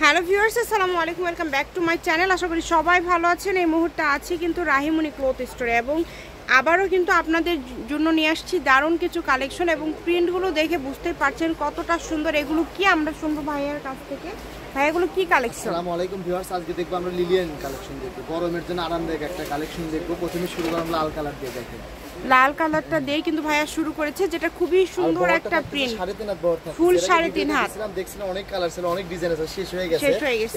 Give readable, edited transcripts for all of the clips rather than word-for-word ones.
Hello viewers, আসসালামু আলাইকুম, welcome back to my channel. আশা করি সবাই ভালো আছেন। এই মুহূর্তে আছি কিন্তু রাহিমণি ক্লথ স্টোরে এবং আবারও কিন্তু আপনাদের জন্য নিয়ে আসছি দারুণ কিছু কালেকশন এবং প্রিন্টগুলো দেখে বুঝতেই পারছেন কতটা সুন্দর। এগুলো কি আমরা শুনবো ভাইয়ার কাছ থেকে। ভাই এগুলো কি কালেকশন? আসসালামু আলাইকুম ভিউয়ার্স, আজকে দেখবো আমরা লিলিয়ান কালেকশন দেখবো। গরমের জন্য আরামদায়ক একটা কালেকশন দেখবো। প্রথমে শুরু করলাম লাল কালার দিয়ে। দেখেন লাল কালারটা দিয়ে কিন্তু ভাইয়া শুরু করেছে, যেটা খুবই সুন্দর একটা প্রিন্ট। 3.5 হাত বড় থাকে, ফুল 3.5 হাত। দেখছিলাম অনেক কালার ছিল, অনেক ডিজাইন আছে, শেষ হয়ে গেছে।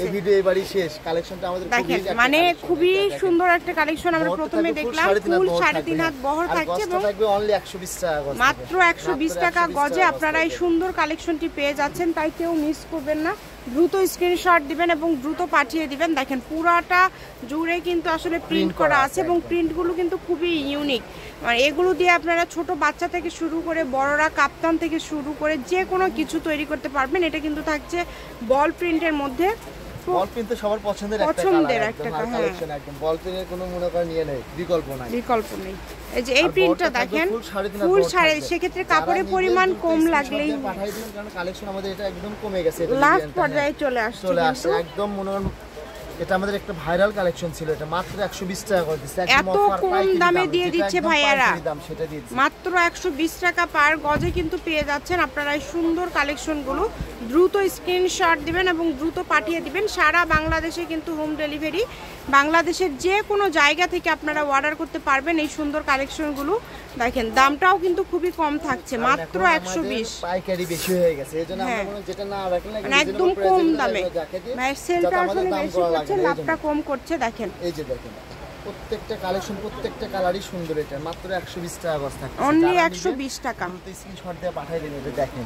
এই ভিডিও এবারই শেষ। কালেকশনটা আমাদের দেখেন মানে খুবই সুন্দর একটা কালেকশন। আমরা প্রথমে দেখলাম ফুল 3.5 হাত বহর থাকছে এবং থাকবে অনলি 120 টাকা গজ, মাত্র 120 টাকা গজে আপনারা এই সুন্দর কালেকশনটি পেয়ে যাচ্ছেন। তাই কেউ মিস করবেন না, দ্রুত স্ক্রিনশট দিবেন এবং দ্রুত পাঠিয়ে দিবেন। দেখেন পুরাটা জুড়ে কিন্তু আসলে প্রিন্ট করা আছে এবং প্রিন্টগুলো কিন্তু খুবই ইউনিক। মানে এগুলো দিয়ে আপনারা ছোট বাচ্চা থেকে শুরু করে বড়রা কাপ্তান থেকে শুরু করে যে কোনো কিছু তৈরি করতে পারবেন। এটা কিন্তু থাকছে বল প্রিন্টের মধ্যে। বল প্রিন্ট তো সবার পছন্দের একটা কালেকশন, একদম বল প্রিন্টের কোনো মনে করেন নিয়ে নেই, বিকল্প নেই। এই যে এই প্রিন্টটা দেখেন ফুল 3.5, সেক্ষেত্রে কাপড়ের পরিমাণ কম লাগলেই পাঠিয়ে দিবেন, কারণ কালেকশন আমাদের এটা একদম কমে গেছে। এটা লাস্ট পর্যায়ে চলে আসছে একদম মনে করেন এটা আমাদের একটা ভাইরাল কালেকশন ছিল। এটা মাত্র 120 টাকা করে দিচ্ছে, এত কম দামে দিয়ে দিচ্ছে ভাইয়ারা। মাত্র 120 টাকা পার গজে কিন্তু পেয়ে যাচ্ছেন আপনারা এই সুন্দর কালেকশনগুলো। দ্রুত স্ক্রিনশট দিবেন এবং দ্রুত পাঠিয়ে দিবেন। সারা বাংলাদেশে কিন্তু হোম ডেলিভারি, বাংলাদেশের যে কোনো জায়গা থেকে আপনারা অর্ডার করতে পারবেন এই সুন্দর কালেকশনগুলো। দেখেন দামটাও কিন্তু খুবই কম থাকছে, মাত্র 120। পাইকারি বেশি হয়ে গেছে, এজন্য আমরা মনে যেটা না রাখলে একদম কম দামে ভাই সেলটা আসলে বেশি করছে, লাভটা কম করছে। দেখেন এই যে দেখেন প্রত্যেকটা কালেকশন, প্রত্যেকটা কালারই সুন্দর। এটা মাত্র 120 টাকা গজ থাকে, অনলি 120 টাকা। স্ক্রিনশট দিয়ে পাঠিয়ে দিন। এটা দেখেন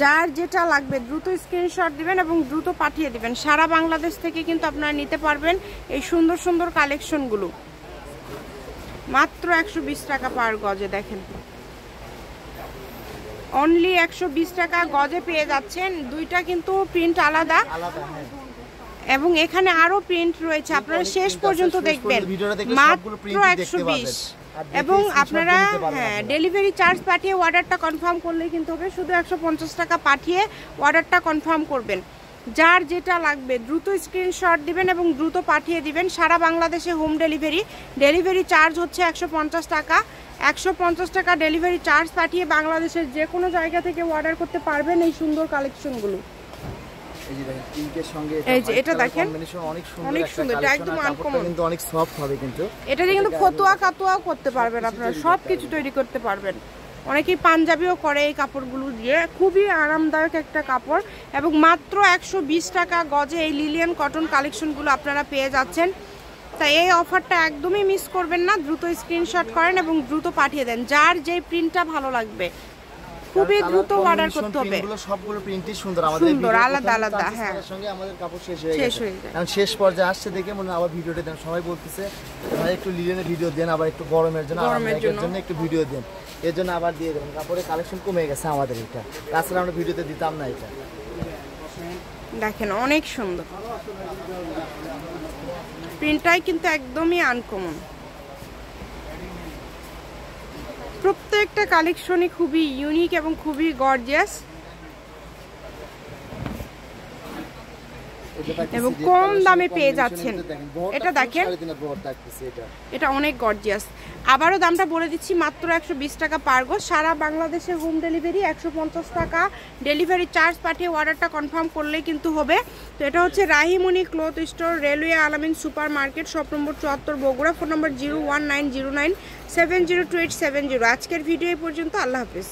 যার যেটা লাগবে দ্রুত স্ক্রিনশট দিবেন এবং দ্রুত পাঠিয়ে দিবেন। সারা বাংলাদেশ থেকে কিন্তু আপনারা নিতে পারবেন এই সুন্দর সুন্দর কালেকশনগুলো। মাত্র 120 টাকা পার গজে। দেখেন অনলি 120 টাকা গজে পেয়ে যাচ্ছেন। দুইটা কিন্তু প্রিন্ট আলাদা এবং এখানে আরো প্রিন্ট রয়েছে, আপনারা শেষ পর্যন্ত দেখবেন। মাত্র 120 এবং আপনারা ডেলিভারি চার্জ পাঠিয়ে অর্ডারটা কনফার্ম করলে কিন্তু হবে। শুধু 150 টাকা পাঠিয়ে অর্ডারটা কনফার্ম করবেন। যার যেটা লাগবে দ্রুত স্ক্রিনশট দিবেন এবং দ্রুত পাঠিয়ে দিবেন। সারা বাংলাদেশে হোম ডেলিভারি চার্জ হচ্ছে 150 টাকা। 150 টাকা ডেলিভারি চার্জ পাঠিয়ে বাংলাদেশের যে কোনো জায়গা থেকে অর্ডার করতে পারবেন এই সুন্দর কালেকশনগুলো। এই যে দেখেন পিঙ্কের সঙ্গে এটা দেখেন অনেক সুন্দর, এটা একদম আনকমন, কিন্তু অনেক সফট হবে। কিন্তু এটা দিয়ে কিন্তু ফতুয়া কাতুয়া করতে পারবেন, আপনারা সব কিছু তৈরি করতে পারবেন। অনেকেই পাঞ্জাবিও করে এই কাপড়গুলো দিয়ে, খুবই আরামদায়ক একটা কাপড় এবং মাত্র 120 টাকা গজে এই লিলিয়ান কটন কালেকশনগুলো আপনারা পেয়ে যাচ্ছেন। তাই এই অফারটা একদমই মিস করবেন না, দ্রুত স্ক্রিনশট করেন এবং দ্রুত পাঠিয়ে দেন। যার যে প্রিন্টটা ভালো লাগবে খুবই দ্রুত অর্ডার করতে হবে। সবগুলো প্রিন্টই সুন্দর, আমাদের সুন্দর আলাদা আলাদা। হ্যাঁ, সঙ্গে আমাদের কাপড় শেষ হয়ে গেছে, এখন শেষ পর্যায়ে আসছে দেখে মনে আবার ভিডিওটা দেন। সবাই বলতেছে ভাই একটু লিলিয়ানের ভিডিও দেন, আবার একটু গরমের জন্য একটু ভিডিও দেন, এর জন্য আবার দিয়ে দেবেন। কাপড়ের কালেকশন কমে গেছে আমাদের, এটা তাছাড়া আমরা ভিডিওতে দিতাম না। এটা দেখেন অনেক সুন্দর প্রিন্টটাই কিন্তু একদমই আনকমন। প্রত্যেকটা কালেকশনই খুবই ইউনিক এবং খুবই গর্জিয়াস এবং কম দামে পেয়ে যাচ্ছেন। এটা দেখেন এটা অনেক গর্জিয়াস। আবারও দামটা বলে দিচ্ছি, মাত্র 120 টাকা পার গজ। সারা বাংলাদেশে হোম ডেলিভারি, 150 টাকা ডেলিভারি চার্জ পাঠিয়ে অর্ডারটা কনফার্ম করলেই কিন্তু হবে। তো এটা হচ্ছে রাহিমণি ক্লথ স্টোর, রেলওয়ে আলামিন super market, shop number 74, Bogura. Phone নম্বর 01909702870। আজকের ভিডিও এই পর্যন্ত। আল্লাহ হাফিজ।